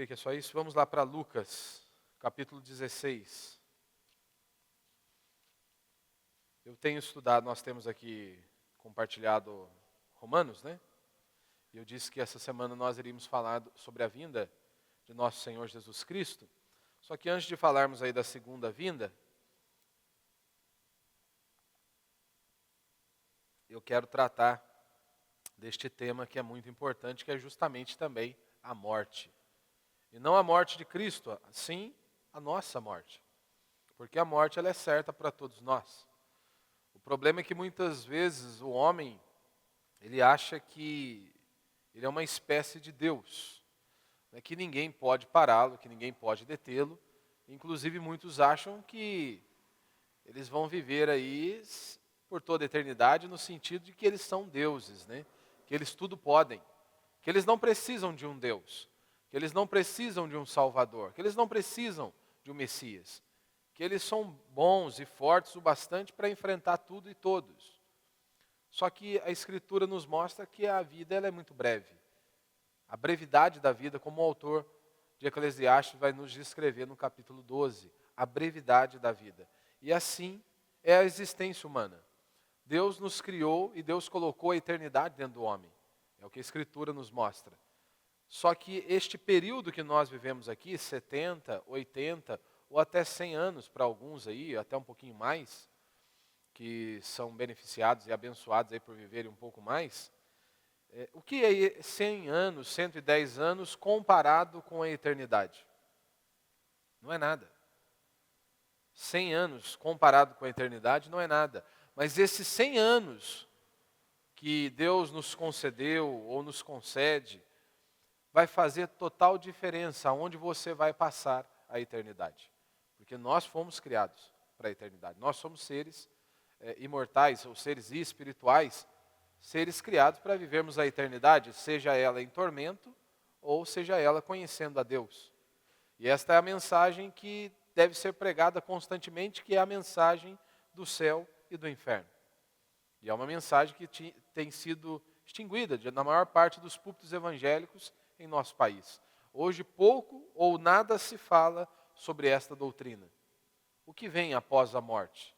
creio que é só isso. Vamos lá para Lucas, capítulo 16. Eu tenho estudado, nós temos aqui compartilhado Romanos, né? E eu disse que essa semana nós iríamos falar sobre a vinda de nosso Senhor Jesus Cristo. Só que antes de falarmos aí da segunda vinda, eu quero tratar deste tema que é muito importante, que é justamente também a morte. E não a morte de Cristo, sim a nossa morte. Porque a morte ela é certa para todos nós. O problema é que muitas vezes o homem, ele acha que ele é uma espécie de Deus, né, que ninguém pode pará-lo, que ninguém pode detê-lo. Inclusive muitos acham que eles vão viver aí por toda a eternidade no sentido de que eles são deuses, né? Que eles tudo podem, que eles não precisam de um Deus, que eles não precisam de um Salvador, que eles não precisam de um Messias, que eles são bons e fortes o bastante para enfrentar tudo e todos. Só que a Escritura nos mostra que a vida ela é muito breve. A brevidade da vida, como o autor de Eclesiastes vai nos descrever no capítulo 12, a brevidade da vida. E assim é a existência humana. Deus nos criou e Deus colocou a eternidade dentro do homem. É o que a Escritura nos mostra. Só que este período que nós vivemos aqui, 70, 80 ou até 100 anos para alguns aí, até um pouquinho mais, que são beneficiados e abençoados aí por viverem um pouco mais, o que é 100 anos, 110 anos comparado com a eternidade? Não é nada. 100 anos comparado com a eternidade não é nada. Mas esses 100 anos que Deus nos concedeu ou nos concede, vai fazer total diferença aonde você vai passar a eternidade. Porque nós fomos criados para a eternidade. Nós somos seres imortais, ou seres espirituais, seres criados para vivermos a eternidade, seja ela em tormento ou seja ela conhecendo a Deus. E esta é a mensagem que deve ser pregada constantemente, que é a mensagem do céu e do inferno. E é uma mensagem que tem sido extinguida na maior parte dos púlpitos evangélicos em nosso país. Hoje pouco ou nada se fala sobre esta doutrina. O que vem após a morte?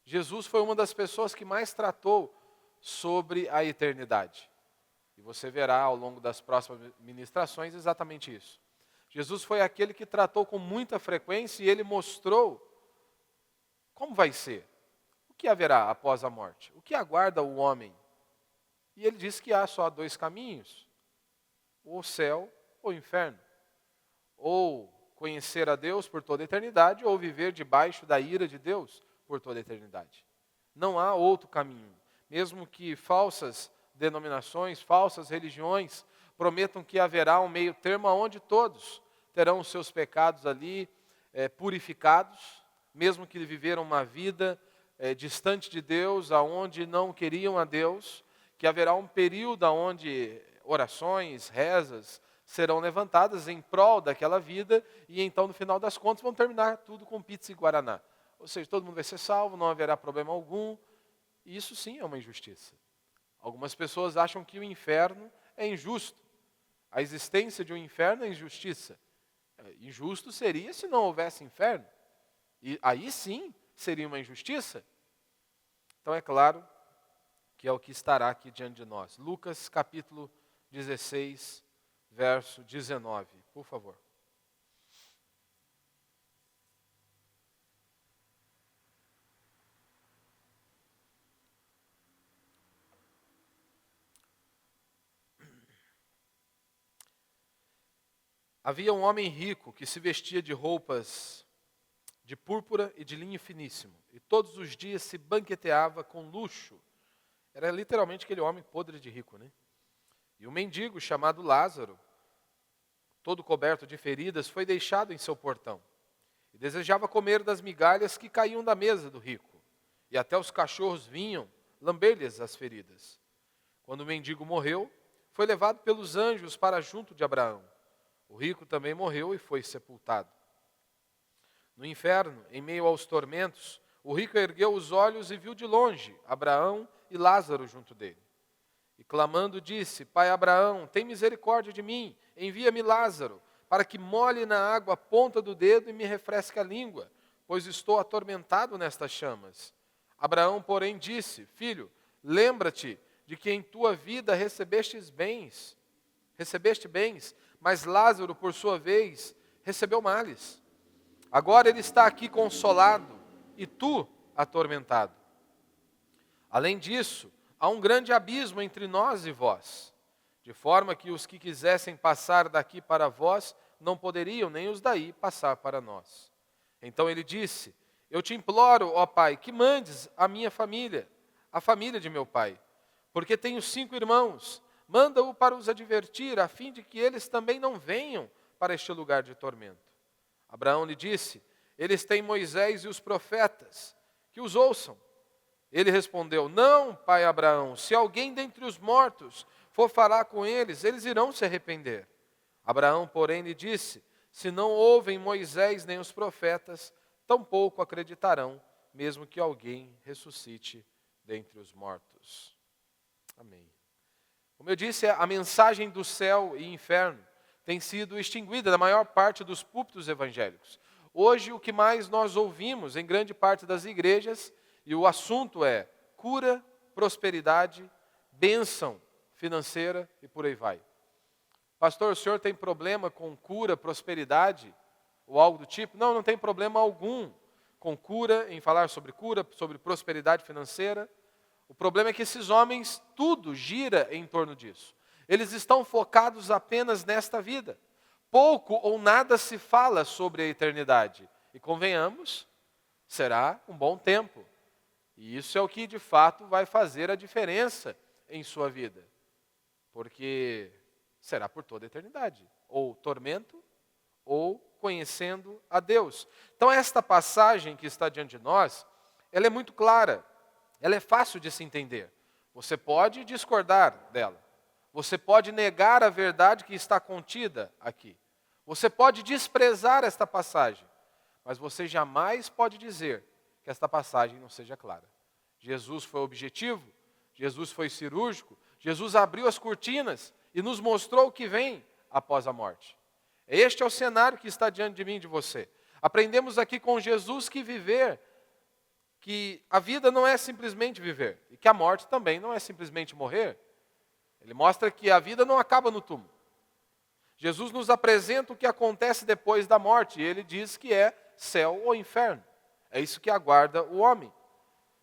Jesus foi uma das pessoas que mais tratou sobre a eternidade. E você verá ao longo das próximas ministrações exatamente isso. Jesus foi aquele que tratou com muita frequência e ele mostrou como vai ser. O que haverá após a morte? O que aguarda o homem? E ele disse que há só dois caminhos: o céu ou o inferno. Ou conhecer a Deus por toda a eternidade, ou viver debaixo da ira de Deus por toda a eternidade. Não há outro caminho. Mesmo que falsas denominações, falsas religiões prometam que haverá um meio termo onde todos terão os seus pecados ali purificados, mesmo que viveram uma vida distante de Deus, aonde não queriam a Deus, que haverá um período onde orações, rezas serão levantadas em prol daquela vida, e então no final das contas vão terminar tudo com pizza e guaraná. Ou seja, todo mundo vai ser salvo, não haverá problema algum. E isso sim é uma injustiça. Algumas pessoas acham que o inferno é injusto. A existência de um inferno é injustiça. Injusto seria se não houvesse inferno. E aí sim seria uma injustiça. Então é claro que é o que estará aqui diante de nós. Lucas capítulo 16, verso 19, por favor. Havia um homem rico que se vestia de roupas de púrpura e de linho finíssimo, e todos os dias se banqueteava com luxo. Era literalmente aquele homem podre de rico, né? E um mendigo chamado Lázaro, todo coberto de feridas, foi deixado em seu portão. E desejava comer das migalhas que caíam da mesa do rico. E até os cachorros vinham lamber-lhes as feridas. Quando o mendigo morreu, foi levado pelos anjos para junto de Abraão. O rico também morreu e foi sepultado. No inferno, em meio aos tormentos, o rico ergueu os olhos e viu de longe Abraão e Lázaro junto dele. E clamando disse: Pai Abraão, tem misericórdia de mim, envia-me Lázaro, para que molhe na água a ponta do dedo e me refresque a língua, pois estou atormentado nestas chamas. Abraão, porém, disse: Filho, lembra-te de que em tua vida recebeste bens, mas Lázaro, por sua vez, recebeu males. Agora ele está aqui consolado e tu atormentado. Além disso, há um grande abismo entre nós e vós, de forma que os que quisessem passar daqui para vós não poderiam, nem os daí passar para nós. Então ele disse: Eu te imploro, ó Pai, que mandes a minha família, a família de meu pai, porque tenho 5 irmãos. Manda-o para os advertir, a fim de que eles também não venham para este lugar de tormento. Abraão lhe disse: Eles têm Moisés e os profetas, que os ouçam. Ele respondeu: Não, pai Abraão, se alguém dentre os mortos for falar com eles, eles irão se arrepender. Abraão, porém, lhe disse: Se não ouvem Moisés nem os profetas, tampouco acreditarão, mesmo que alguém ressuscite dentre os mortos. Amém. Como eu disse, a mensagem do céu e inferno tem sido extinguida da maior parte dos púlpitos evangélicos. Hoje, o que mais nós ouvimos em grande parte das igrejas, e o assunto é cura, prosperidade, bênção financeira e por aí vai. Pastor, o senhor tem problema com cura, prosperidade ou algo do tipo? Não, não tem problema algum com cura, em falar sobre cura, sobre prosperidade financeira. O problema é que esses homens, tudo gira em torno disso. Eles estão focados apenas nesta vida. Pouco ou nada se fala sobre a eternidade. E convenhamos, será um bom tempo. E isso é o que de fato vai fazer a diferença em sua vida. Porque será por toda a eternidade. Ou tormento, ou conhecendo a Deus. Então esta passagem que está diante de nós, ela é muito clara. Ela é fácil de se entender. Você pode discordar dela. Você pode negar a verdade que está contida aqui. Você pode desprezar esta passagem. Mas você jamais pode dizer que esta passagem não seja clara. Jesus foi objetivo, Jesus foi cirúrgico, Jesus abriu as cortinas e nos mostrou o que vem após a morte. Este é o cenário que está diante de mim e de você. Aprendemos aqui com Jesus que a vida não é simplesmente viver e que a morte também não é simplesmente morrer. Ele mostra que a vida não acaba no túmulo. Jesus nos apresenta o que acontece depois da morte e ele diz que é céu ou inferno. É isso que aguarda o homem.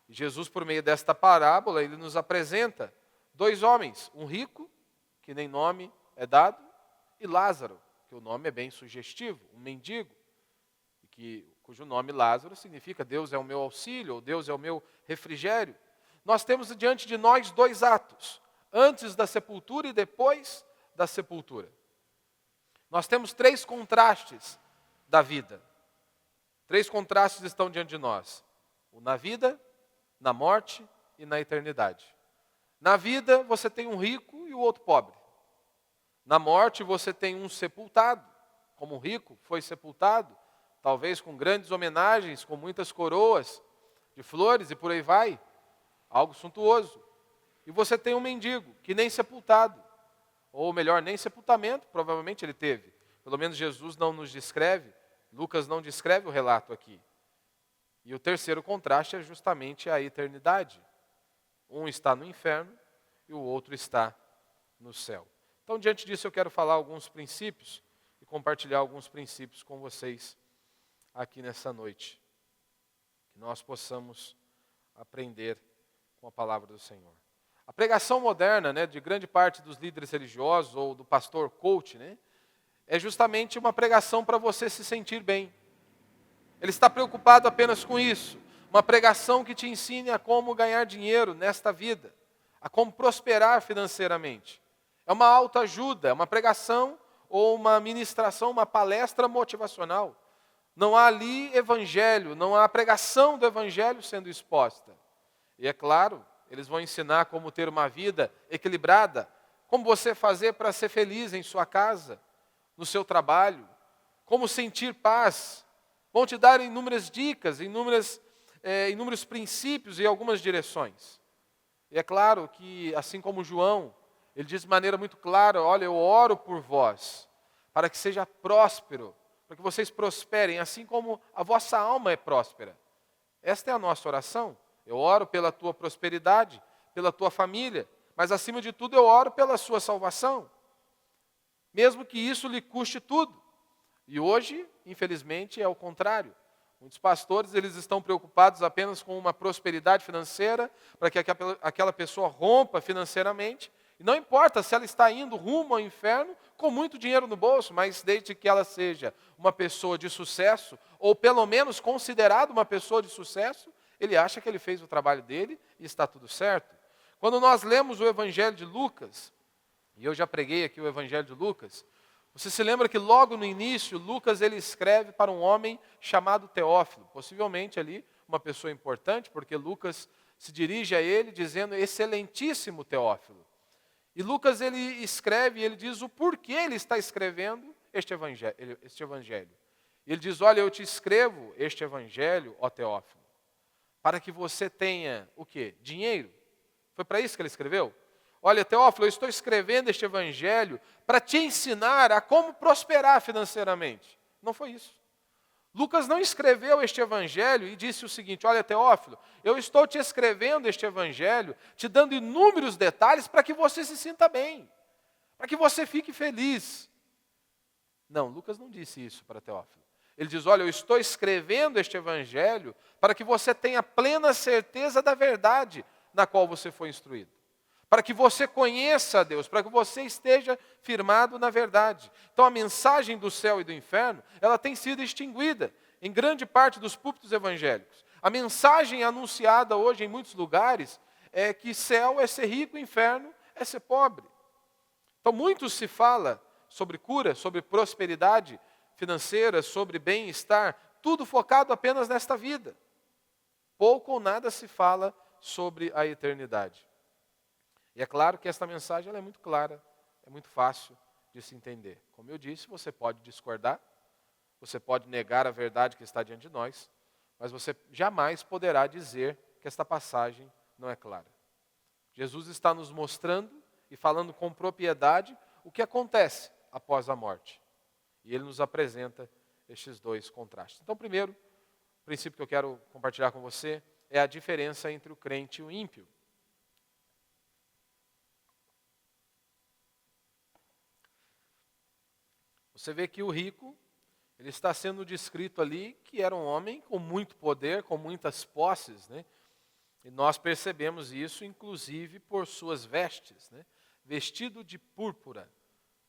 E Jesus, por meio desta parábola, ele nos apresenta 2 homens, um rico, que nem nome é dado, e Lázaro, que o nome é bem sugestivo, um mendigo, cujo nome Lázaro significa Deus é o meu auxílio, ou Deus é o meu refrigério. Nós temos diante de nós 2 atos, antes da sepultura e depois da sepultura. Nós temos 3 contrastes da vida. 3 contrastes estão diante de nós. O na vida, na morte e na eternidade. Na vida você tem um rico e o outro pobre. Na morte você tem um sepultado, como um rico foi sepultado, talvez com grandes homenagens, com muitas coroas de flores e por aí vai. Algo suntuoso. E você tem um mendigo, que nem sepultado. Ou melhor, nem sepultamento, provavelmente ele teve. Pelo menos Jesus não nos descreve, Lucas não descreve o relato aqui. E o terceiro contraste é justamente a eternidade. Um está no inferno e o outro está no céu. Então, diante disso, eu quero falar alguns princípios e compartilhar alguns princípios com vocês aqui nessa noite. Que nós possamos aprender com a palavra do Senhor. A pregação moderna, de grande parte dos líderes religiosos ou do pastor coach, é justamente uma pregação para você se sentir bem. Ele está preocupado apenas com isso. Uma pregação que te ensine a como ganhar dinheiro nesta vida, a como prosperar financeiramente. É uma autoajuda, é uma pregação ou uma ministração, uma palestra motivacional. Não há ali evangelho, não há pregação do evangelho sendo exposta. E é claro, eles vão ensinar como ter uma vida equilibrada, como você fazer para ser feliz em sua casa, no seu trabalho, como sentir paz. Vão te dar inúmeras dicas, inúmeros princípios e algumas direções. E é claro que, assim como João, ele diz de maneira muito clara, olha, eu oro por vós, para que seja próspero, para que vocês prosperem, assim como a vossa alma é próspera. Esta é a nossa oração. Eu oro pela tua prosperidade, pela tua família, mas acima de tudo eu oro pela sua salvação, mesmo que isso lhe custe tudo. E hoje, infelizmente, é o contrário. Muitos pastores, eles estão preocupados apenas com uma prosperidade financeira, para que aquela pessoa rompa financeiramente. E não importa se ela está indo rumo ao inferno com muito dinheiro no bolso, mas desde que ela seja uma pessoa de sucesso, ou pelo menos considerada uma pessoa de sucesso, ele acha que ele fez o trabalho dele e está tudo certo. Quando nós lemos o Evangelho de Lucas, e eu já preguei aqui o Evangelho de Lucas, você se lembra que logo no início, Lucas ele escreve para um homem chamado Teófilo, possivelmente ali uma pessoa importante, porque Lucas se dirige a ele dizendo, excelentíssimo Teófilo. E Lucas ele escreve, ele diz o porquê ele está escrevendo este evangelho. E ele diz, olha, eu te escrevo este evangelho, ó Teófilo, para que você tenha o quê? Dinheiro. Foi para isso que ele escreveu? Olha, Teófilo, eu estou escrevendo este evangelho para te ensinar a como prosperar financeiramente. Não foi isso. Lucas não escreveu este evangelho e disse o seguinte, olha, Teófilo, eu estou te escrevendo este evangelho, te dando inúmeros detalhes para que você se sinta bem, para que você fique feliz. Não, Lucas não disse isso para Teófilo. Ele diz, olha, eu estou escrevendo este evangelho para que você tenha plena certeza da verdade na qual você foi instruído. Para que você conheça a Deus, para que você esteja firmado na verdade. Então a mensagem do céu e do inferno, ela tem sido extinguida em grande parte dos púlpitos evangélicos. A mensagem anunciada hoje em muitos lugares é que céu é ser rico, inferno é ser pobre. Então muito se fala sobre cura, sobre prosperidade financeira, sobre bem-estar, tudo focado apenas nesta vida. Pouco ou nada se fala sobre a eternidade. E é claro que esta mensagem ela é muito clara, é muito fácil de se entender. Como eu disse, você pode discordar, você pode negar a verdade que está diante de nós, mas você jamais poderá dizer que esta passagem não é clara. Jesus está nos mostrando e falando com propriedade o que acontece após a morte. E ele nos apresenta estes dois contrastes. Então, primeiro, o princípio que eu quero compartilhar com você é a diferença entre o crente e o ímpio. Você vê que o rico, ele está sendo descrito ali que era um homem com muito poder, com muitas posses, né? E nós percebemos isso, inclusive, por suas vestes, né? Vestido de púrpura.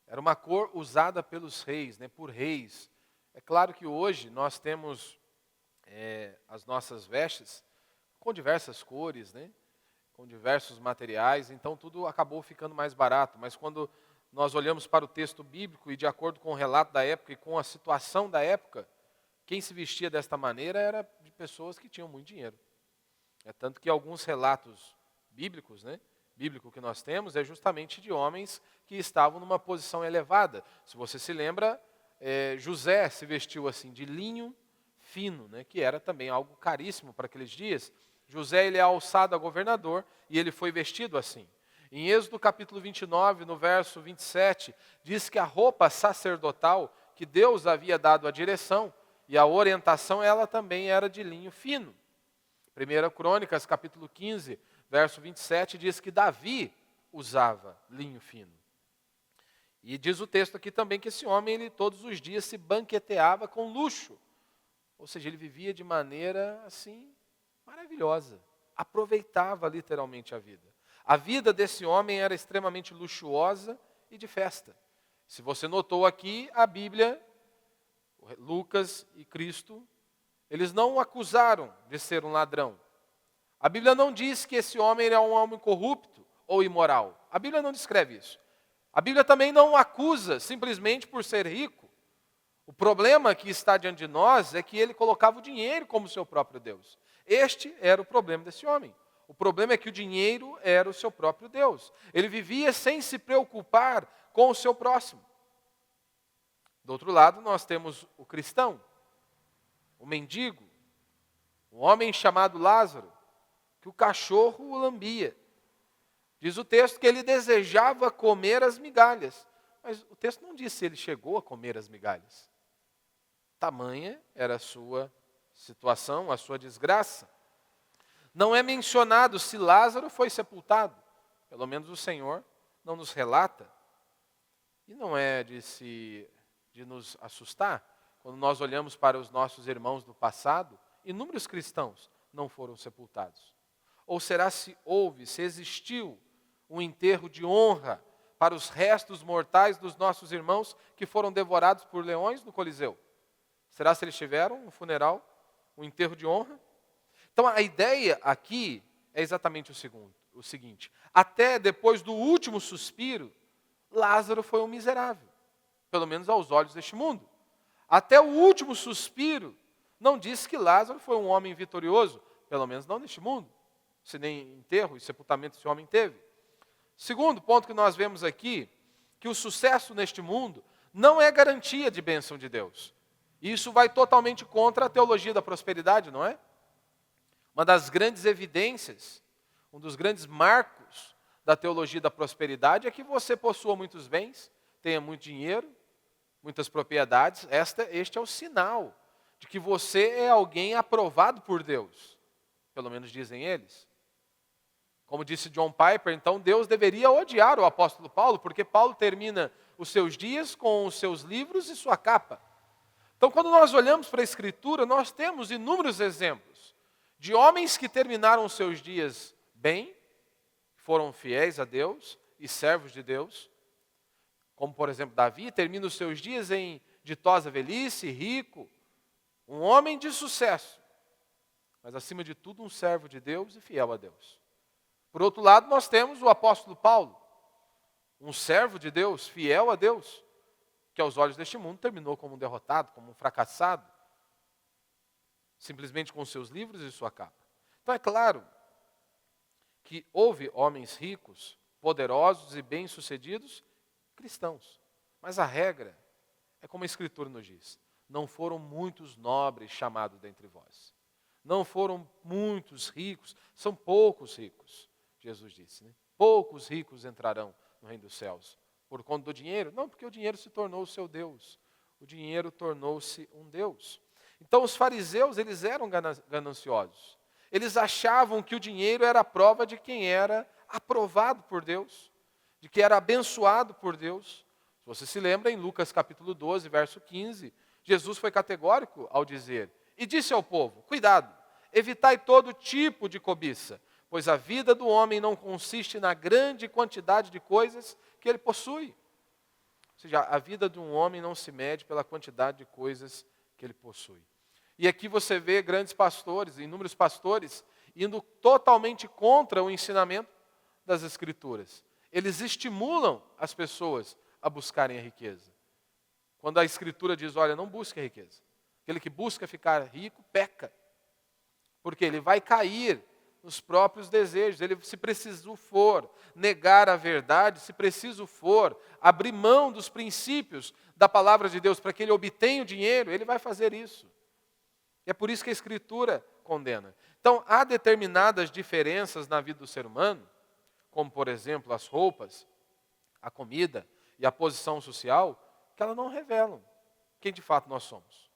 Era uma cor usada pelos reis, né? Por reis. É claro que hoje nós temos as nossas vestes com diversas cores, né? Com diversos materiais, então tudo acabou ficando mais barato. Mas quando nós olhamos para o texto bíblico e de acordo com o relato da época e com a situação da época, quem se vestia desta maneira era de pessoas que tinham muito dinheiro. É tanto que alguns relatos bíblicos, né, bíblico que nós temos, é justamente de homens que estavam numa posição elevada. Se você se lembra, José se vestiu assim, de linho fino, né, que era também algo caríssimo para aqueles dias. José ele é alçado a governador e ele foi vestido assim. Em Êxodo capítulo 29, no verso 27, diz que a roupa sacerdotal que Deus havia dado a direção e a orientação, ela também era de linho fino. 1 Crônicas capítulo 15, verso 27, diz que Davi usava linho fino. E diz o texto aqui também que esse homem, ele todos os dias se banqueteava com luxo. Ou seja, ele vivia de maneira assim, maravilhosa. Aproveitava literalmente a vida. A vida desse homem era extremamente luxuosa e de festa. Se você notou aqui, a Bíblia, Lucas e Cristo, eles não o acusaram de ser um ladrão. A Bíblia não diz que esse homem é um homem corrupto ou imoral. A Bíblia não descreve isso. A Bíblia também não o acusa simplesmente por ser rico. O problema que está diante de nós é que ele colocava o dinheiro como seu próprio Deus. Este era o problema desse homem. O problema é que o dinheiro era o seu próprio Deus. Ele vivia sem se preocupar com o seu próximo. Do outro lado, nós temos o cristão, o mendigo, um homem chamado Lázaro, que o cachorro o lambia. Diz o texto que ele desejava comer as migalhas, Mas o texto não diz se ele chegou a comer as migalhas. Tamanha era a sua situação, a sua desgraça. Não é mencionado se Lázaro foi sepultado. Pelo menos o Senhor não nos relata. E não é de nos assustar quando nós olhamos para os nossos irmãos do passado, inúmeros cristãos não foram sepultados. Ou será se existiu um enterro de honra para os restos mortais dos nossos irmãos que foram devorados por leões no Coliseu? Será se eles tiveram um funeral, um enterro de honra? Então a ideia aqui é exatamente o seguinte: até depois do último suspiro, Lázaro foi um miserável, pelo menos aos olhos deste mundo. Até o último suspiro, não diz que Lázaro foi um homem vitorioso, pelo menos não neste mundo, se nem enterro e sepultamento esse homem teve. Segundo ponto que nós vemos aqui, que o sucesso neste mundo não é garantia de bênção de Deus. Isso vai totalmente contra a teologia da prosperidade, não é? Uma das grandes evidências, um dos grandes marcos da teologia da prosperidade é que você possua muitos bens, tenha muito dinheiro, muitas propriedades. Este é o sinal de que você é alguém aprovado por Deus. Pelo menos dizem eles. Como disse John Piper, então Deus deveria odiar o apóstolo Paulo, porque Paulo termina os seus dias com os seus livros e sua capa. Então, quando nós olhamos para a Escritura, nós temos inúmeros exemplos de homens que terminaram os seus dias bem, foram fiéis a Deus e servos de Deus, como por exemplo Davi, termina os seus dias em ditosa velhice, rico, um homem de sucesso, mas acima de tudo um servo de Deus e fiel a Deus. Por outro lado, nós temos o apóstolo Paulo, um servo de Deus, fiel a Deus, que aos olhos deste mundo terminou como um derrotado, como um fracassado, simplesmente com seus livros e sua capa. Então é claro que houve homens ricos, poderosos e bem-sucedidos, cristãos. Mas a regra é como a Escritura nos diz: não foram muitos nobres chamados dentre vós. Não foram muitos ricos, são poucos ricos, Jesus disse, né? Poucos ricos entrarão no reino dos céus. Por conta do dinheiro? Não, porque o dinheiro se tornou o seu Deus. O dinheiro tornou-se um Deus. Então os fariseus, eles eram gananciosos. Eles achavam que o dinheiro era a prova de quem era aprovado por Deus, de que era abençoado por Deus. Se você se lembra, em Lucas capítulo 12, verso 15, Jesus foi categórico ao dizer: e disse ao povo, cuidado, evitai todo tipo de cobiça, pois a vida do homem não consiste na grande quantidade de coisas que ele possui. Ou seja, a vida de um homem não se mede pela quantidade de coisas que ele possui. E aqui você vê grandes pastores, inúmeros pastores, indo totalmente contra o ensinamento das Escrituras. Eles estimulam as pessoas a buscarem a riqueza. Quando a Escritura diz, olha, não busque a riqueza. Aquele que busca ficar rico, peca. Porque ele vai cair nos próprios desejos. Ele, se preciso for negar a verdade, se preciso for abrir mão dos princípios da palavra de Deus para que ele obtenha o dinheiro, ele vai fazer isso. E é por isso que a Escritura condena. Então, há determinadas diferenças na vida do ser humano, como, por exemplo, as roupas, a comida e a posição social, que elas não revelam quem de fato nós somos.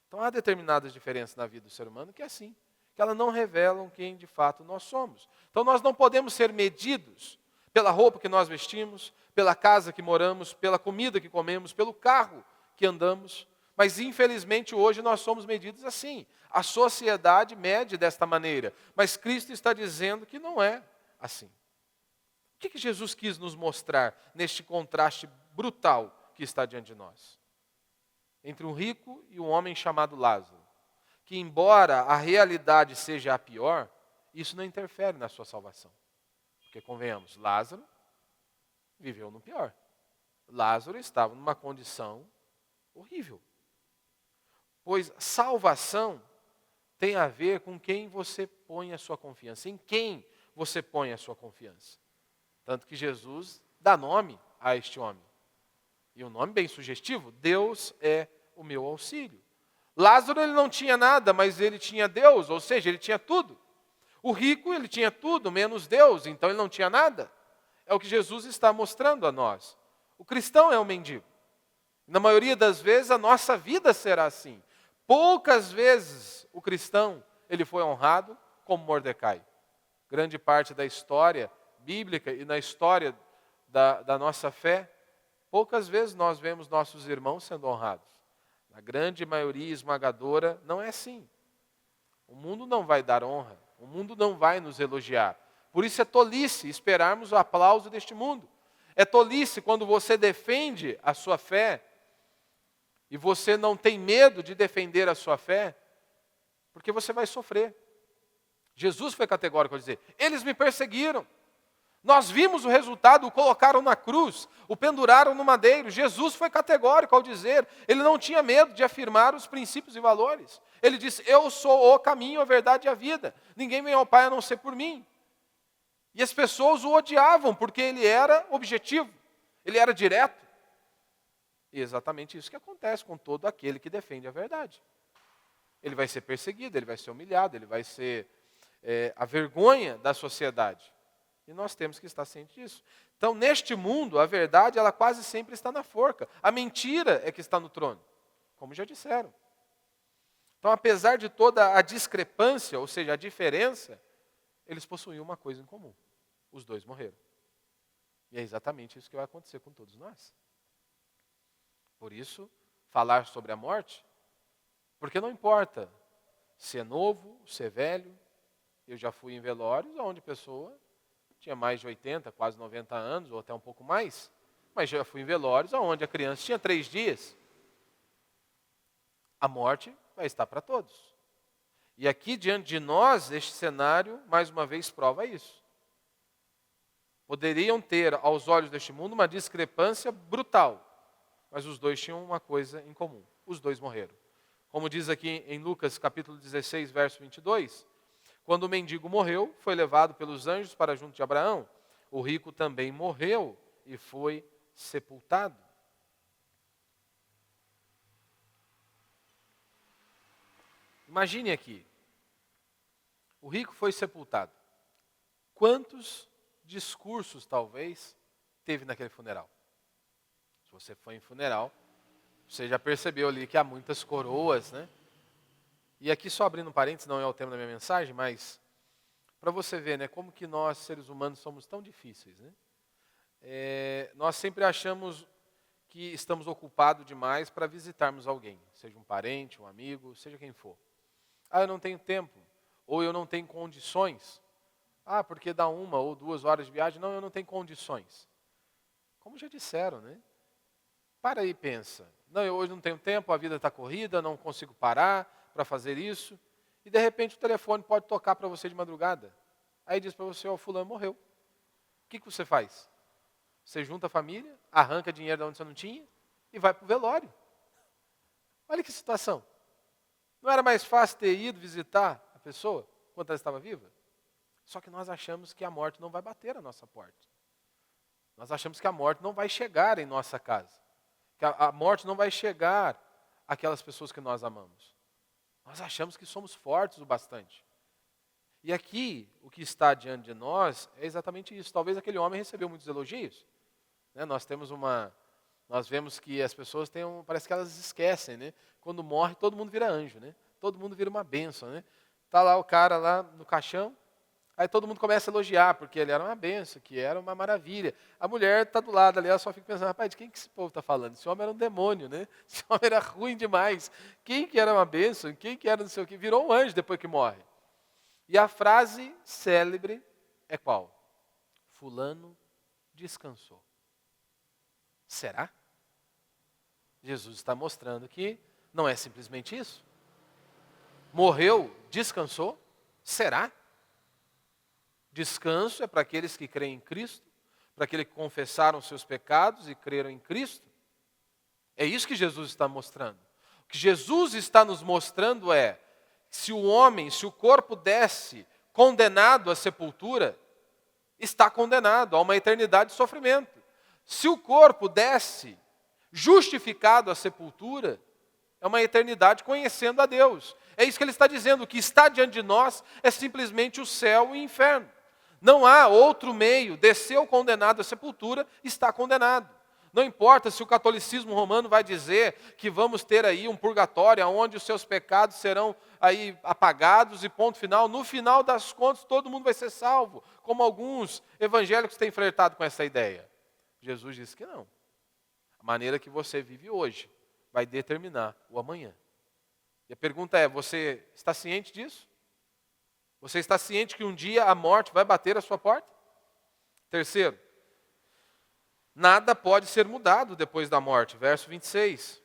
Então, há determinadas diferenças na vida do ser humano que é assim, que elas não revelam quem de fato nós somos. Então, nós não podemos ser medidos pela roupa que nós vestimos, pela casa que moramos, pela comida que comemos, pelo carro que andamos. Mas, infelizmente, hoje nós somos medidos assim. A sociedade mede desta maneira. Mas Cristo está dizendo que não é assim. O que Jesus quis nos mostrar neste contraste brutal que está diante de nós? Entre um rico e um homem chamado Lázaro. Que, embora a realidade seja a pior, isso não interfere na sua salvação. Porque, convenhamos, Lázaro viveu no pior. Lázaro estava numa condição horrível. Pois salvação tem a ver com quem você põe a sua confiança, em quem você põe a sua confiança. Tanto que Jesus dá nome a este homem. E um nome bem sugestivo, Deus é o meu auxílio. Lázaro ele não tinha nada, mas ele tinha Deus, ou seja, ele tinha tudo. O rico ele tinha tudo, menos Deus, então ele não tinha nada. É o que Jesus está mostrando a nós. O cristão é um mendigo. Na maioria das vezes a nossa vida será assim. Poucas vezes o cristão ele foi honrado como Mordecai. Grande parte da história bíblica e na história da nossa fé, poucas vezes nós vemos nossos irmãos sendo honrados. A grande maioria esmagadora não é assim. O mundo não vai dar honra, o mundo não vai nos elogiar. Por isso é tolice esperarmos o aplauso deste mundo. É tolice quando você defende a sua fé e você não tem medo de defender a sua fé, porque você vai sofrer. Jesus foi categórico ao dizer, eles me perseguiram. Nós vimos o resultado, o colocaram na cruz, o penduraram no madeiro. Jesus foi categórico ao dizer, ele não tinha medo de afirmar os princípios e valores. Ele disse, eu sou o caminho, a verdade e a vida. Ninguém vem ao Pai a não ser por mim. E as pessoas o odiavam, porque ele era objetivo, ele era direto. E é exatamente isso que acontece com todo aquele que defende a verdade. Ele vai ser perseguido, ele vai ser humilhado, ele vai ser a vergonha da sociedade. E nós temos que estar cientes disso. Então, neste mundo, a verdade, ela quase sempre está na forca. A mentira é que está no trono, como já disseram. Então, apesar de toda a discrepância, ou seja, a diferença, eles possuíam uma coisa em comum. Os dois morreram. E é exatamente isso que vai acontecer com todos nós. Por isso, falar sobre a morte, porque não importa se é novo, se é velho. Eu já fui em velórios onde a pessoa tinha mais de 80, quase 90 anos, ou até um pouco mais. Mas já fui em velórios onde a criança tinha 3 dias. A morte vai estar para todos. E aqui diante de nós, este cenário, mais uma vez, prova isso. Poderiam ter, aos olhos deste mundo, uma discrepância brutal. Mas os dois tinham uma coisa em comum. Os dois morreram. Como diz aqui em Lucas capítulo 16, verso 22, quando o mendigo morreu, foi levado pelos anjos para junto de Abraão. O rico também morreu e foi sepultado. Imagine aqui. O rico foi sepultado. Quantos discursos, talvez, teve naquele funeral? Se você foi em funeral, você já percebeu ali que há muitas coroas, né? E aqui, só abrindo um parênteses, não é o tema da minha mensagem, mas para você ver, né, como que nós, seres humanos, somos tão difíceis, né? Nós sempre achamos que estamos ocupados demais para visitarmos alguém, seja um parente, um amigo, seja quem for. Ah, eu não tenho tempo, ou eu não tenho condições. Ah, porque dá 1 ou 2 horas de viagem. Não, eu não tenho condições. Como já disseram, né? Para aí e pensa. Não, eu hoje não tenho tempo, a vida está corrida, não consigo parar para fazer isso. E de repente o telefone pode tocar para você de madrugada. Aí diz para você, o fulano morreu. O que você faz? Você junta a família, arranca dinheiro de onde você não tinha e vai para o velório. Olha que situação. Não era mais fácil ter ido visitar a pessoa quando ela estava viva? Só que nós achamos que a morte não vai bater a nossa porta. Nós achamos que a morte não vai chegar em nossa casa. Que a morte não vai chegar àquelas pessoas que nós amamos. Nós achamos que somos fortes o bastante. E aqui, o que está diante de nós é exatamente isso. Talvez aquele homem recebeu muitos elogios. Né? Nós vemos que as pessoas parece que elas esquecem, né? Quando morre, todo mundo vira anjo, né? Todo mundo vira uma bênção, né? Tá lá o cara lá no caixão, aí todo mundo começa a elogiar, porque ele era uma bênção, que era uma maravilha. A mulher está do lado ali, ela só fica pensando, rapaz, de quem que esse povo está falando? Esse homem era um demônio, né? Esse homem era ruim demais. Quem que era uma bênção? Quem que era não sei o quê? Virou um anjo depois que morre. E a frase célebre é qual? Fulano descansou. Será? Jesus está mostrando que não é simplesmente isso. Morreu, descansou? Será? Descanso é para aqueles que creem em Cristo, para aqueles que confessaram seus pecados e creram em Cristo. É isso que Jesus está mostrando. O que Jesus está nos mostrando é, se o corpo desce condenado à sepultura, está condenado a uma eternidade de sofrimento. Se o corpo desce justificado à sepultura, é uma eternidade conhecendo a Deus. É isso que ele está dizendo, o que está diante de nós é simplesmente o céu e o inferno. Não há outro meio, desceu condenado à sepultura, está condenado. Não importa se o catolicismo romano vai dizer que vamos ter aí um purgatório, onde os seus pecados serão aí apagados e ponto final. No final das contas, todo mundo vai ser salvo, como alguns evangélicos têm flertado com essa ideia. Jesus disse que não. A maneira que você vive hoje vai determinar o amanhã. E a pergunta é, você está ciente disso? Você está ciente que um dia a morte vai bater à sua porta? Terceiro, nada pode ser mudado depois da morte. Verso 26.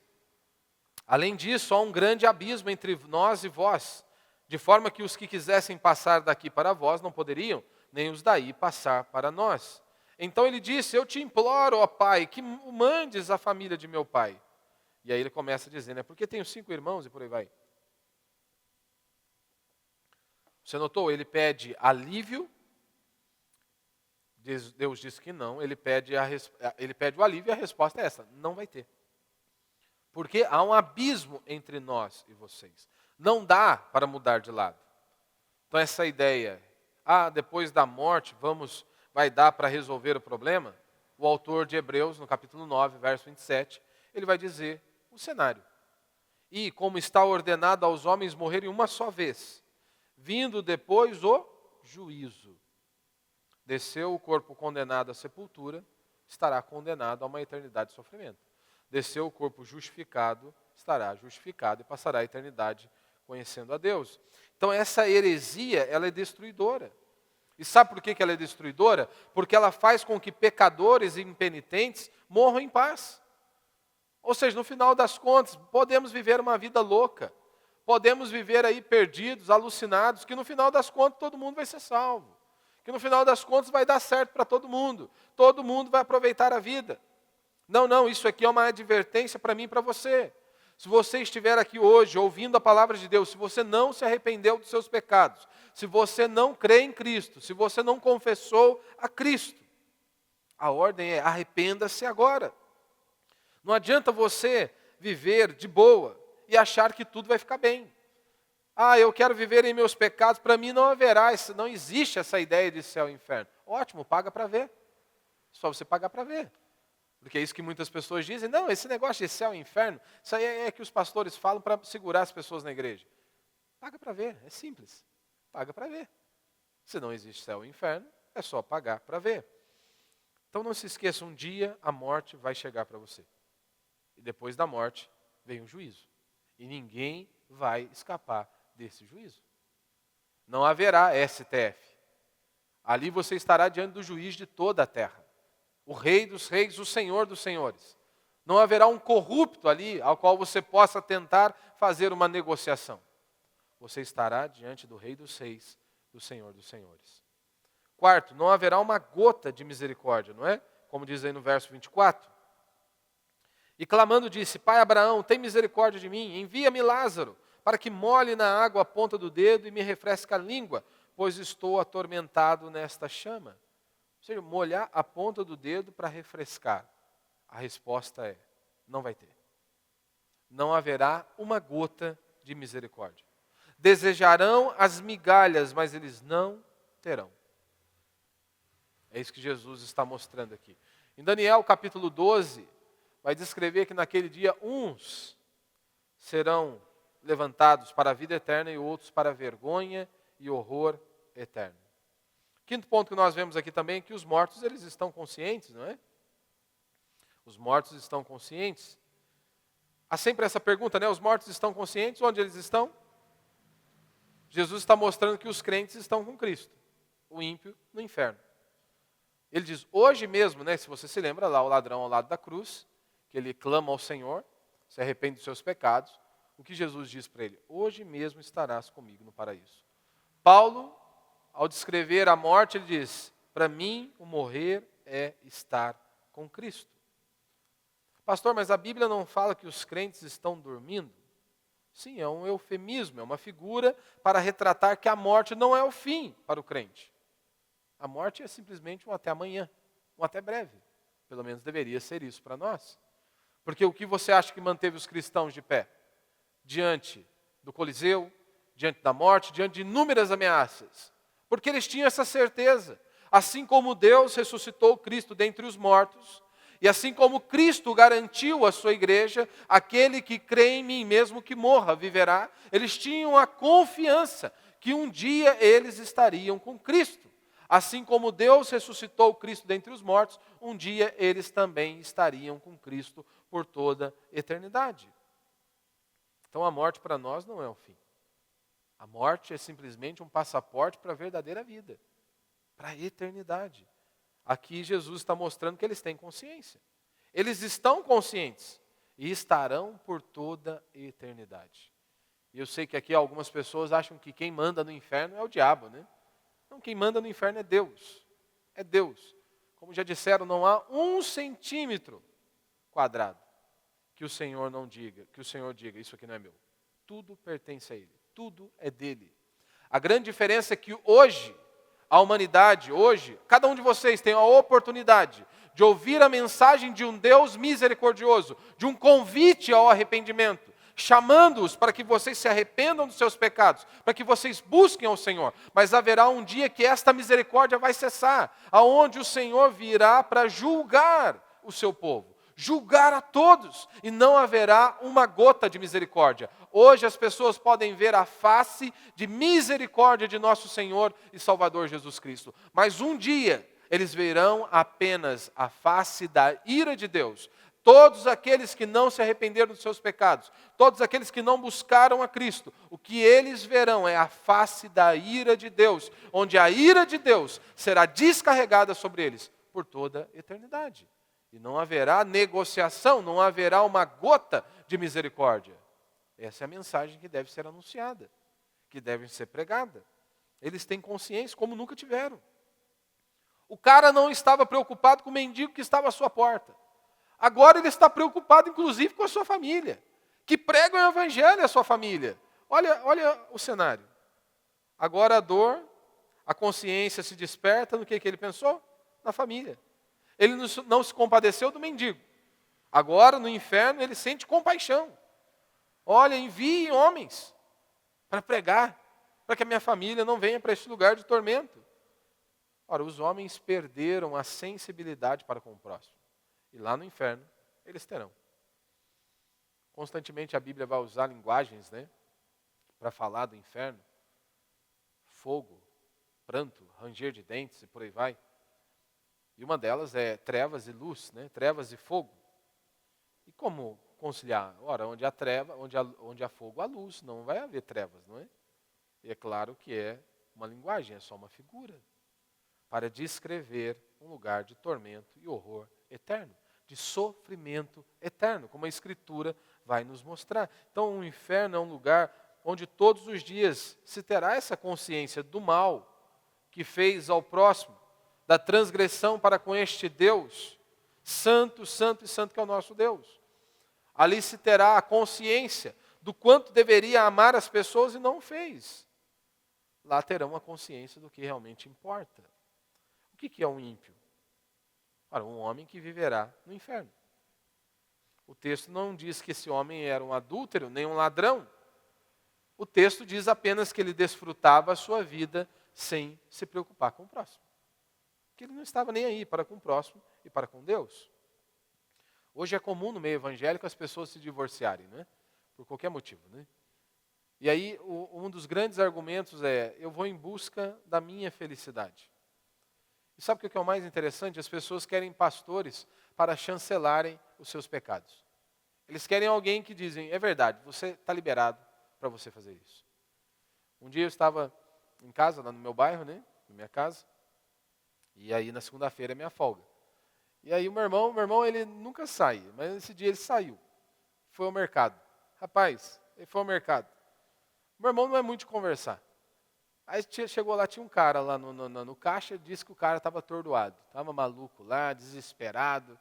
Além disso, há um grande abismo entre nós e vós, de forma que os que quisessem passar daqui para vós não poderiam, nem os daí passar para nós. Então ele disse, eu te imploro, ó Pai, que mandes a família de meu pai. E aí ele começa dizendo, é porque tenho 5 irmãos e por aí vai. Você notou? Ele pede alívio. Deus disse que não. Ele pede o alívio e a resposta é essa. Não vai ter. Porque há um abismo entre nós e vocês. Não dá para mudar de lado. Então essa ideia, depois da morte vai dar para resolver o problema. O autor de Hebreus, no capítulo 9, verso 27, ele vai dizer o cenário. E como está ordenado aos homens morrerem uma só vez, vindo depois o juízo. Desceu o corpo condenado à sepultura, estará condenado a uma eternidade de sofrimento. Desceu o corpo justificado, estará justificado e passará a eternidade conhecendo a Deus. Então essa heresia, ela é destruidora. E sabe por que ela é destruidora? Porque ela faz com que pecadores e impenitentes morram em paz. Ou seja, no final das contas, podemos viver uma vida louca. Podemos viver aí perdidos, alucinados, que no final das contas todo mundo vai ser salvo. Que no final das contas vai dar certo para todo mundo. Todo mundo vai aproveitar a vida. Não, isso aqui é uma advertência para mim e para você. Se você estiver aqui hoje ouvindo a palavra de Deus, se você não se arrependeu dos seus pecados, se você não crê em Cristo, se você não confessou a Cristo, a ordem é arrependa-se agora. Não adianta você viver de boa e achar que tudo vai ficar bem. Eu quero viver em meus pecados, para mim não existe essa ideia de céu e inferno. Ótimo, paga para ver. Só você pagar para ver. Porque é isso que muitas pessoas dizem, não, esse negócio de céu e inferno, isso aí é que os pastores falam para segurar as pessoas na igreja. Paga para ver, é simples. Paga para ver. Se não existe céu e inferno, é só pagar para ver. Então não se esqueça, um dia a morte vai chegar para você. E depois da morte vem o juízo. E ninguém vai escapar desse juízo. Não haverá STF. Ali você estará diante do juiz de toda a terra. O Rei dos Reis, o Senhor dos Senhores. Não haverá um corrupto ali ao qual você possa tentar fazer uma negociação. Você estará diante do Rei dos Reis, do Senhor dos Senhores. Quarto, não haverá uma gota de misericórdia, não é? Como diz aí no verso 24. E clamando disse, Pai Abraão, tem misericórdia de mim, envia-me Lázaro, para que molhe na água a ponta do dedo e me refresque a língua, pois estou atormentado nesta chama. Ou seja, molhar a ponta do dedo para refrescar. A resposta é, não vai ter. Não haverá uma gota de misericórdia. Desejarão as migalhas, mas eles não terão. É isso que Jesus está mostrando aqui. Em Daniel capítulo 12, vai descrever que naquele dia uns serão levantados para a vida eterna e outros para a vergonha e horror eterno. Quinto ponto que nós vemos aqui também é que os mortos, eles estão conscientes, não é? Os mortos estão conscientes. Há sempre essa pergunta, né? Os mortos estão conscientes? Onde eles estão? Jesus está mostrando que os crentes estão com Cristo. O ímpio no inferno. Ele diz, hoje mesmo, né? Se você se lembra lá, o ladrão ao lado da cruz, que ele clama ao Senhor, se arrepende dos seus pecados. O que Jesus diz para ele? Hoje mesmo estarás comigo no paraíso. Paulo, ao descrever a morte, ele diz, para mim o morrer é estar com Cristo. Pastor, mas a Bíblia não fala que os crentes estão dormindo? Sim, é um eufemismo, é uma figura para retratar que a morte não é o fim para o crente. A morte é simplesmente um até amanhã, um até breve. Pelo menos deveria ser isso para nós. Porque o que você acha que manteve os cristãos de pé? Diante do Coliseu, diante da morte, diante de inúmeras ameaças. Porque eles tinham essa certeza. Assim como Deus ressuscitou Cristo dentre os mortos, E assim como Cristo garantiu à sua igreja, aquele que crê em mim, mesmo que morra, viverá, eles tinham a confiança que um dia eles estariam com Cristo. Assim como Deus ressuscitou Cristo dentre os mortos, um dia eles também estariam com Cristo por toda a eternidade. Então a morte para nós não é o fim. A morte é simplesmente um passaporte para a verdadeira vida, para a eternidade. Aqui Jesus está mostrando que eles têm consciência. Eles estão conscientes e estarão por toda a eternidade. E eu sei que aqui algumas pessoas acham que quem manda no inferno é o diabo, né? Não, quem manda no inferno é Deus. É Deus. Como já disseram, não há 1 centímetro quadrado que o Senhor não diga, que o Senhor diga, isso aqui não é meu. Tudo pertence a Ele. Tudo é dele. A grande diferença é que hoje, a humanidade, hoje, cada um de vocês tem a oportunidade de ouvir a mensagem de um Deus misericordioso, de um convite ao arrependimento, chamando-os para que vocês se arrependam dos seus pecados, para que vocês busquem ao Senhor. Mas haverá um dia que esta misericórdia vai cessar, aonde o Senhor virá para julgar o seu povo, julgar a todos, e não haverá uma gota de misericórdia. Hoje as pessoas podem ver a face de misericórdia de nosso Senhor e Salvador Jesus Cristo, mas um dia eles verão apenas a face da ira de Deus. Todos aqueles que não se arrependeram dos seus pecados, todos aqueles que não buscaram a Cristo, o que eles verão é a face da ira de Deus, onde a ira de Deus será descarregada sobre eles por toda a eternidade. E não haverá negociação, não haverá uma gota de misericórdia. Essa é a mensagem que deve ser anunciada, que deve ser pregada. Eles têm consciência como nunca tiveram. O cara não estava preocupado com o mendigo que estava à sua porta. Agora ele está preocupado, inclusive, com a sua família, que pregam o evangelho à sua família. Olha o cenário. Agora a dor, a consciência se desperta no que ele pensou? Na família. Ele não se compadeceu do mendigo. Agora, no inferno, ele sente compaixão. Olha, envie homens para pregar, para que a minha família não venha para este lugar de tormento. Ora, os homens perderam a sensibilidade para com o próximo. E lá no inferno, eles terão. Constantemente a Bíblia vai usar linguagens, né, para falar do inferno. Fogo, pranto, ranger de dentes e por aí vai. E uma delas é trevas e luz, né? Trevas e fogo. E como conciliar? Ora, onde há treva, onde há fogo, há luz. Não vai haver trevas, não é? E é claro que é uma linguagem, é só uma figura para descrever um lugar de tormento e horror eterno, de sofrimento eterno, como a Escritura vai nos mostrar. Então, o inferno é um lugar onde todos os dias se terá essa consciência do mal que fez ao próximo, da transgressão para com este Deus, santo, santo e santo que é o nosso Deus. Ali se terá a consciência do quanto deveria amar as pessoas e não o fez. Lá terão a consciência do que realmente importa. O que é um ímpio? Ora, um homem que viverá no inferno. O texto não diz que esse homem era um adúltero, nem um ladrão. O texto diz apenas que ele desfrutava a sua vida sem se preocupar com o próximo. Que ele não estava nem aí para com o próximo e para com Deus. Hoje é comum no meio evangélico as pessoas se divorciarem, né? Por qualquer motivo, né? E aí um dos grandes argumentos é, eu vou em busca da minha felicidade. E sabe o que é o mais interessante? As pessoas querem pastores para chancelarem os seus pecados. Eles querem alguém que dizem, é verdade, você está liberado para você fazer isso. Um dia eu estava em casa, lá no meu bairro, né? Na minha casa. E aí na segunda-feira é minha folga. E aí o meu irmão ele nunca sai, mas esse dia ele saiu. Foi ao mercado. Rapaz, ele foi ao mercado. O meu irmão não é muito de conversar. Aí chegou lá, tinha um cara lá no caixa, disse que o cara estava atordoado. Estava maluco lá, desesperado.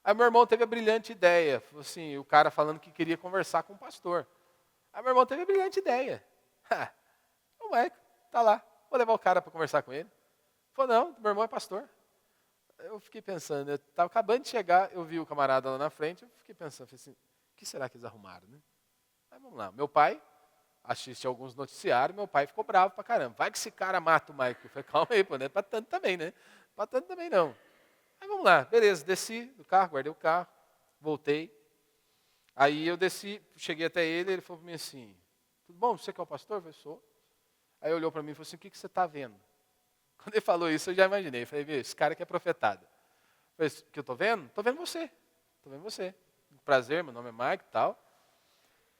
Aí meu irmão teve a brilhante ideia, assim, o cara falando que queria conversar com o pastor. Aí meu irmão teve a brilhante ideia. O Maico, tá lá, vou levar o cara para conversar com ele. Falou, não, meu irmão é pastor. Eu fiquei pensando, eu estava acabando de chegar, eu vi o camarada lá na frente, eu fiquei pensando, falei assim, o que será que eles arrumaram, né? Aí vamos lá, meu pai assiste alguns noticiários, meu pai ficou bravo pra caramba. Vai que esse cara mata o Maico. Eu falei, calma aí, pô, não é pra tanto também, né? Pra tanto também não. Aí vamos vamos lá, beleza, desci do carro, guardei o carro, voltei. Aí eu desci, cheguei até ele falou para mim assim, tudo bom, você que é o pastor? Eu falei, sou. Aí ele olhou para mim e falou assim, o que você está vendo? Quando ele falou isso, eu já imaginei. Eu falei, esse cara que é profetado. Eu falei, o que eu estou vendo? Estou vendo você. Estou vendo você. Prazer, meu nome é Mike e tal.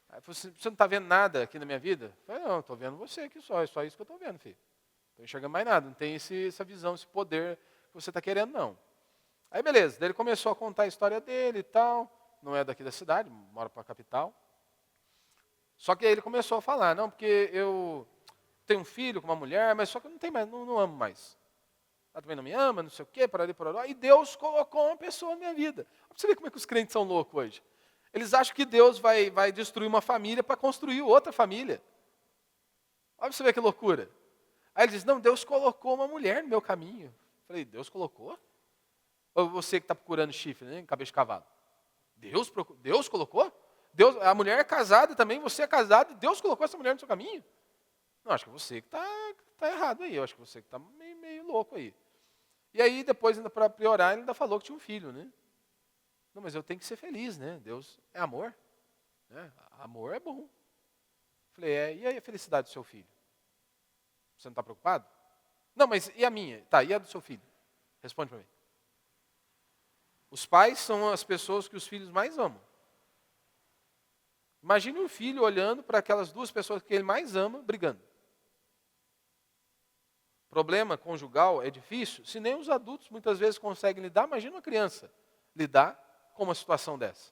Aí ele falou assim, você não está vendo nada aqui na minha vida? Eu falei, não, estou vendo você aqui só. É só isso que eu estou vendo, filho. Não estou enxergando mais nada. Não tem essa visão, esse poder que você está querendo, não. Aí beleza, daí ele começou a contar a história dele e tal. Não é daqui da cidade, mora para a capital. Só que aí ele começou a falar, não, porque eu tenho um filho com uma mulher, mas só que eu não tenho mais, não amo mais. Ela também não me ama, não sei o quê, por ali, por lá. E Deus colocou uma pessoa na minha vida. Pra você ver como é que os crentes são loucos hoje. Eles acham que Deus vai destruir uma família para construir outra família. Olha pra você ver que loucura. Aí ele diz, não, Deus colocou uma mulher no meu caminho. Eu falei, Deus colocou? Ou você que está procurando chifre, né, cabeça de cavalo? Deus colocou? Deus, a mulher é casada também, você é casado, e Deus colocou essa mulher no seu caminho? Não, acho que você que está errado aí, eu acho que você que está meio louco aí. E aí, depois, ainda para piorar, ele ainda falou que tinha um filho, né? Não, mas eu tenho que ser feliz, né? Deus é amor. Né? Amor é bom. Falei, e aí a felicidade do seu filho? Você não está preocupado? Não, mas e a minha? Tá, e a do seu filho? Responde para mim. Os pais são as pessoas que os filhos mais amam. Imagine um filho olhando para aquelas duas pessoas que ele mais ama, brigando. Problema conjugal é difícil, se nem os adultos muitas vezes conseguem lidar, imagina uma criança lidar com uma situação dessa.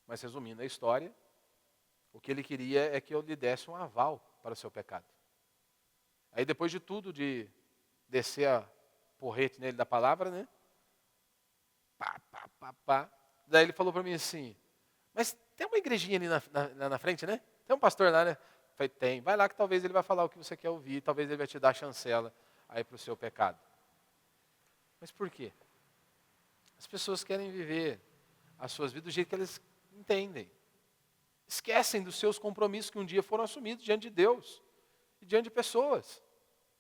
Mas resumindo a história, o que ele queria é que eu lhe desse um aval para o seu pecado. Aí depois de tudo, de descer a porrete nele da palavra, né? Pá. Daí ele falou para mim assim, mas tem uma igrejinha ali na frente, né? Tem um pastor lá, né? Eu falei, tem. Vai lá que talvez ele vai falar o que você quer ouvir, talvez ele vai te dar a chancela aí para o seu pecado. Mas por quê? As pessoas querem viver as suas vidas do jeito que eles entendem. Esquecem dos seus compromissos que um dia foram assumidos diante de Deus e diante de pessoas.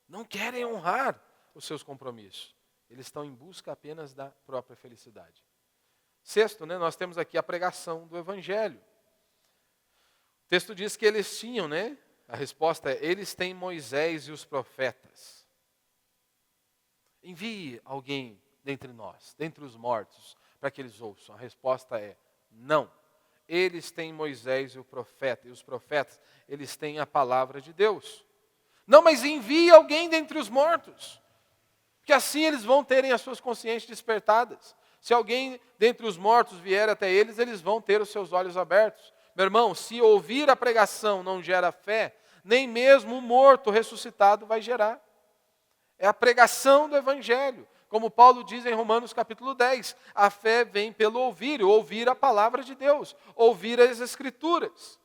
Não querem honrar os seus compromissos. Eles estão em busca apenas da própria felicidade. Sexto, né, nós temos aqui a pregação do Evangelho. O texto diz que eles tinham, né? A resposta é, eles têm Moisés e os profetas. Envie alguém dentre nós, dentre os mortos, para que eles ouçam. A resposta é, não. Eles têm Moisés e o profeta, e os profetas, eles têm a palavra de Deus. Não, mas envie alguém dentre os mortos, que assim eles vão terem as suas consciências despertadas. Se alguém dentre os mortos vier até eles, eles vão ter os seus olhos abertos. Meu irmão, se ouvir a pregação não gera fé, nem mesmo o morto ressuscitado vai gerar. É a pregação do Evangelho. Como Paulo diz em Romanos capítulo 10, a fé vem pelo ouvir a palavra de Deus, ouvir as Escrituras.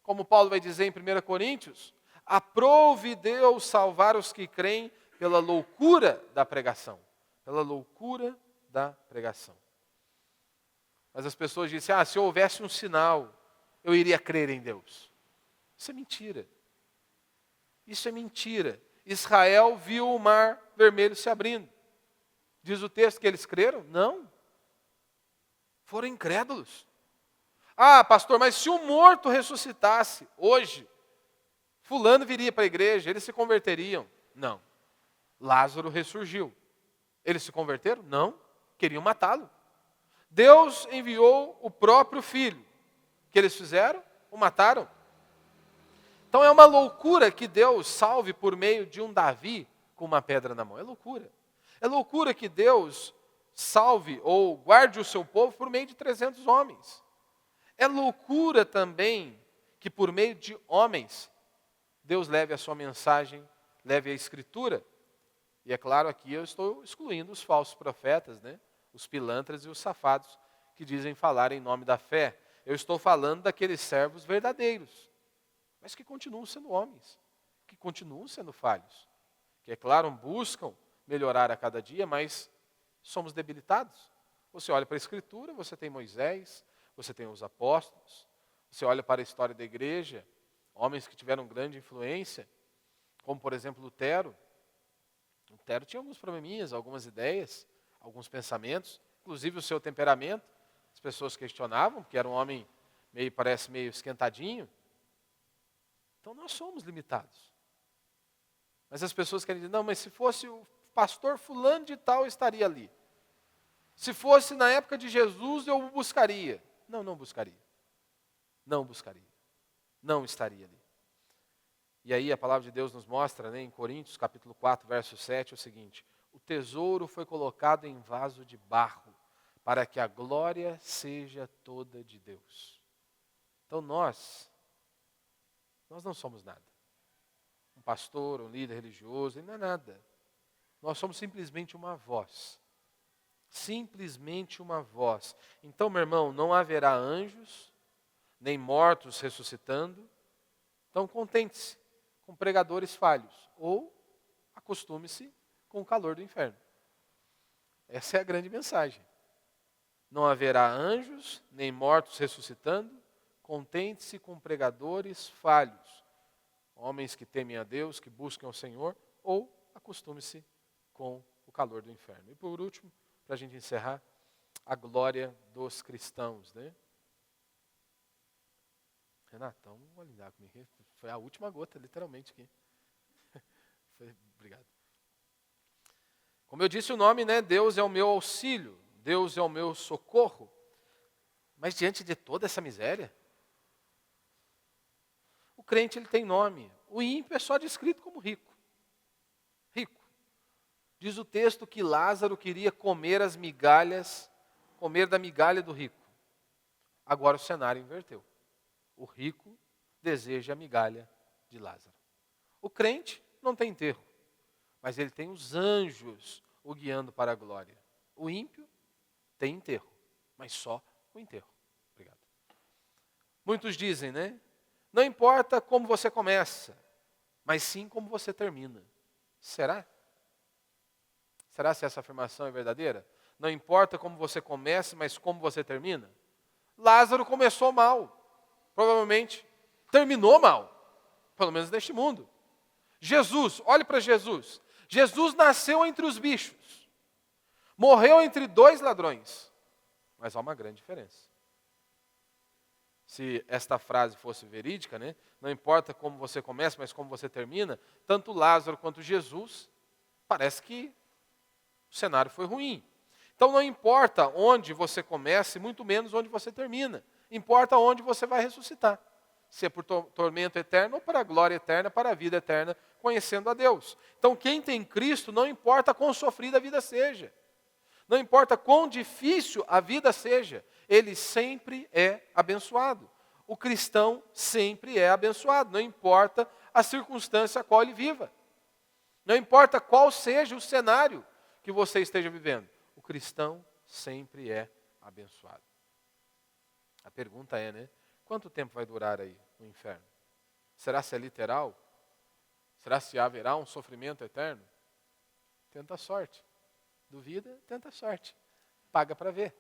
Como Paulo vai dizer em 1 Coríntios, aprove Deus salvar os que creem pela loucura da pregação. Pela loucura da pregação. Mas as pessoas dizem, se houvesse um sinal, eu iria crer em Deus. Isso é mentira. Isso é mentira. Israel viu o mar vermelho se abrindo. Diz o texto que eles creram? Não. Foram incrédulos. Pastor, mas se o morto ressuscitasse hoje, fulano viria para a igreja, eles se converteriam? Não. Lázaro ressurgiu. Eles se converteram? Não. Queriam matá-lo. Deus enviou o próprio filho. O que eles fizeram? O mataram. Então é uma loucura que Deus salve por meio de um Davi com uma pedra na mão. É loucura. É loucura que Deus salve ou guarde o seu povo por meio de 300 homens. É loucura também que por meio de homens, Deus leve a sua mensagem, leve a escritura. E é claro, aqui eu estou excluindo os falsos profetas, né? Os pilantras e os safados que dizem falar em nome da fé. Eu estou falando daqueles servos verdadeiros, mas que continuam sendo homens, que continuam sendo falhos, que, é claro, buscam melhorar a cada dia, mas somos debilitados. Você olha para a Escritura, você tem Moisés, você tem os apóstolos, você olha para a história da igreja, homens que tiveram grande influência, como por exemplo Lutero. Lutero tinha alguns probleminhas, algumas ideias, alguns pensamentos, inclusive o seu temperamento. As pessoas questionavam, porque era um homem parece meio esquentadinho. Então nós somos limitados. Mas as pessoas querem dizer, não, mas se fosse o pastor fulano de tal, eu estaria ali. Se fosse na época de Jesus, eu o buscaria. Não buscaria. Não buscaria. Não estaria ali. E aí a palavra de Deus nos mostra, né, em Coríntios, capítulo 4, verso 7, o seguinte: o tesouro foi colocado em vaso de barro, para que a glória seja toda de Deus. Então nós não somos nada. Um pastor, um líder religioso, ele não é nada. Nós somos simplesmente uma voz. Simplesmente uma voz. Então, meu irmão, não haverá anjos, nem mortos ressuscitando. Então, contente-se com pregadores falhos, ou acostume-se com o calor do inferno. Essa é a grande mensagem. Não haverá anjos, nem mortos ressuscitando. Contente-se com pregadores falhos, homens que temem a Deus, que buscam o Senhor, ou acostume-se com o calor do inferno. E por último, para a gente encerrar, a glória dos cristãos, né? Renatão, vou lidar comigo. Foi a última gota, literalmente, aqui. Obrigado. Como eu disse o nome, né? Deus é o meu auxílio, Deus é o meu socorro. Mas diante de toda essa miséria, o crente ele tem nome. O ímpio é só descrito como rico. Rico. Diz o texto que Lázaro queria comer as migalhas, comer da migalha do rico. Agora o cenário inverteu. O rico deseja a migalha de Lázaro. O crente não tem enterro, mas ele tem os anjos o guiando para a glória. O ímpio tem enterro, mas só o enterro. Obrigado. Muitos dizem, né? Não importa como você começa, mas sim como você termina. Será? Será se essa afirmação é verdadeira? Não importa como você começa, mas como você termina? Lázaro começou mal. Provavelmente terminou mal. Pelo menos neste mundo. Jesus, olhe para Jesus. Jesus nasceu entre os bichos. Morreu entre dois ladrões. Mas há uma grande diferença. Se esta frase fosse verídica, né? Não importa como você começa, mas como você termina, tanto Lázaro quanto Jesus, parece que o cenário foi ruim. Então não importa onde você começa, e muito menos onde você termina. Importa onde você vai ressuscitar. Se é por tormento eterno ou para a glória eterna, para a vida eterna, conhecendo a Deus. Então quem tem Cristo, não importa quão sofrida a vida seja. Não importa quão difícil a vida seja, ele sempre é abençoado. O cristão sempre é abençoado, não importa a circunstância a qual ele viva. Não importa qual seja o cenário que você esteja vivendo. O cristão sempre é abençoado. A pergunta é, né? Quanto tempo vai durar aí o inferno? Será se é literal? Será se haverá um sofrimento eterno? Tenta a sorte. Duvida, tenta a sorte. Paga para ver.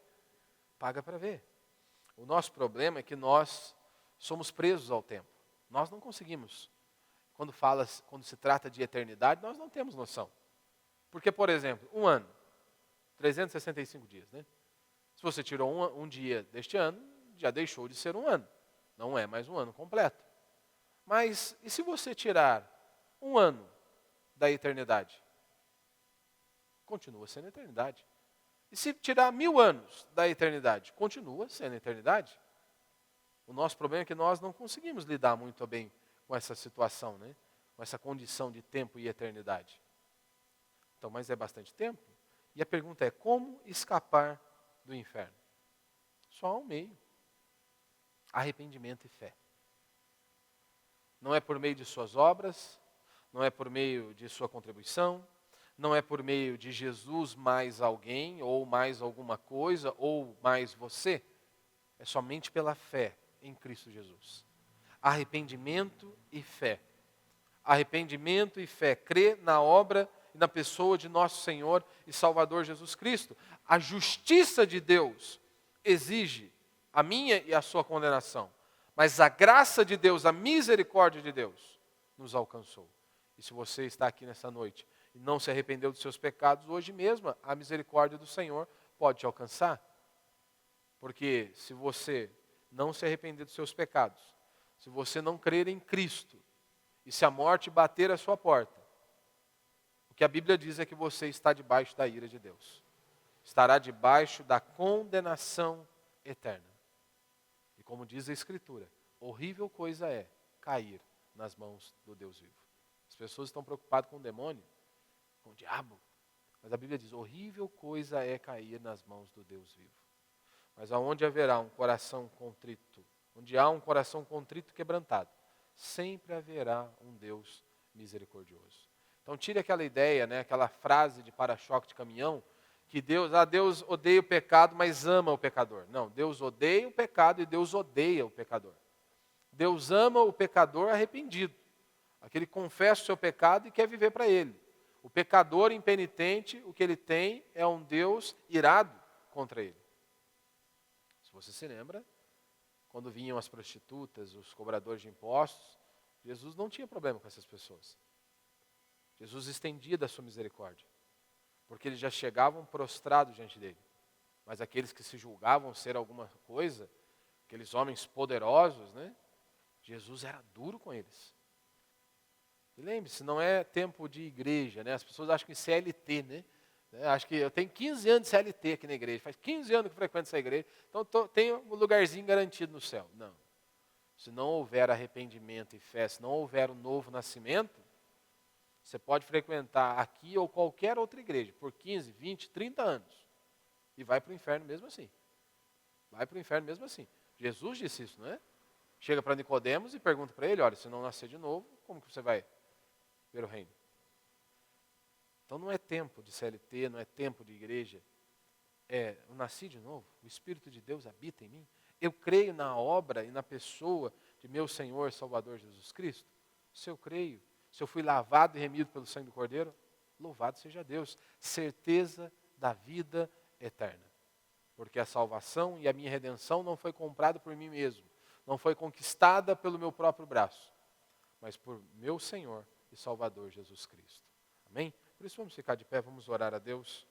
Paga para ver. O nosso problema é que nós somos presos ao tempo. Nós não conseguimos. Quando se trata de eternidade, nós não temos noção. Porque, por exemplo, um ano, 365 dias, né? Se você tirou um dia deste ano, já deixou de ser um ano. Não é mais um ano completo. Mas, e se você tirar um ano da eternidade? Continua sendo eternidade. E se tirar 1000 anos da eternidade? Continua sendo eternidade. O nosso problema é que nós não conseguimos lidar muito bem com essa situação, né? Com essa condição de tempo e eternidade. Então, mas é bastante tempo. E a pergunta é, como escapar do inferno? Só há um meio. Arrependimento e fé. Não é por meio de suas obras, não é por meio de sua contribuição, não é por meio de Jesus mais alguém, ou mais alguma coisa, ou mais você. É somente pela fé em Cristo Jesus. Arrependimento e fé. Arrependimento e fé. Crer na obra e na pessoa de nosso Senhor e Salvador Jesus Cristo. A justiça de Deus exige a minha e a sua condenação. Mas a graça de Deus, a misericórdia de Deus, nos alcançou. E se você está aqui nessa noite e não se arrependeu dos seus pecados, hoje mesmo a misericórdia do Senhor pode te alcançar. Porque se você não se arrepender dos seus pecados, se você não crer em Cristo, e se a morte bater à sua porta, o que a Bíblia diz é que você está debaixo da ira de Deus. Estará debaixo da condenação eterna. E como diz a Escritura, horrível coisa é cair nas mãos do Deus vivo. As pessoas estão preocupadas com o demônio, com o diabo. Mas a Bíblia diz, horrível coisa é cair nas mãos do Deus vivo. Mas aonde haverá um coração contrito, onde há um coração contrito e quebrantado, sempre haverá um Deus misericordioso. Então tire aquela ideia, aquela frase de para-choque de caminhão, que Deus odeia o pecado, mas ama o pecador. Não, Deus odeia o pecado e Deus odeia o pecador. Deus ama o pecador arrependido, aquele que confessa o seu pecado e quer viver para ele. O pecador impenitente, o que ele tem é um Deus irado contra ele. Se você se lembra, quando vinham as prostitutas, os cobradores de impostos, Jesus não tinha problema com essas pessoas. Jesus estendia da sua misericórdia, porque eles já chegavam prostrados diante dele. Mas aqueles que se julgavam ser alguma coisa, aqueles homens poderosos, Jesus era duro com eles. E lembre-se, não é tempo de igreja, As pessoas acham que CLT, Acho que eu tenho 15 anos de CLT aqui na igreja, faz 15 anos que eu frequento essa igreja, então tenho um lugarzinho garantido no céu. Não. Se não houver arrependimento e fé, se não houver um novo nascimento, você pode frequentar aqui ou qualquer outra igreja por 15, 20, 30 anos e vai para o inferno mesmo assim. Vai para o inferno mesmo assim. Jesus disse isso, não é? Chega para Nicodemos e pergunta para ele, olha, se não nascer de novo, como que você vai ver o reino? Então não é tempo de CLT, não é tempo de igreja. Eu nasci de novo, o Espírito de Deus habita em mim. Eu creio na obra e na pessoa de meu Senhor Salvador Jesus Cristo. Se eu creio, se eu fui lavado e remido pelo sangue do Cordeiro, louvado seja Deus. Certeza da vida eterna. Porque a salvação e a minha redenção não foi comprada por mim mesmo. Não foi conquistada pelo meu próprio braço, mas por meu Senhor e Salvador Jesus Cristo. Amém? Por isso vamos ficar de pé, vamos orar a Deus.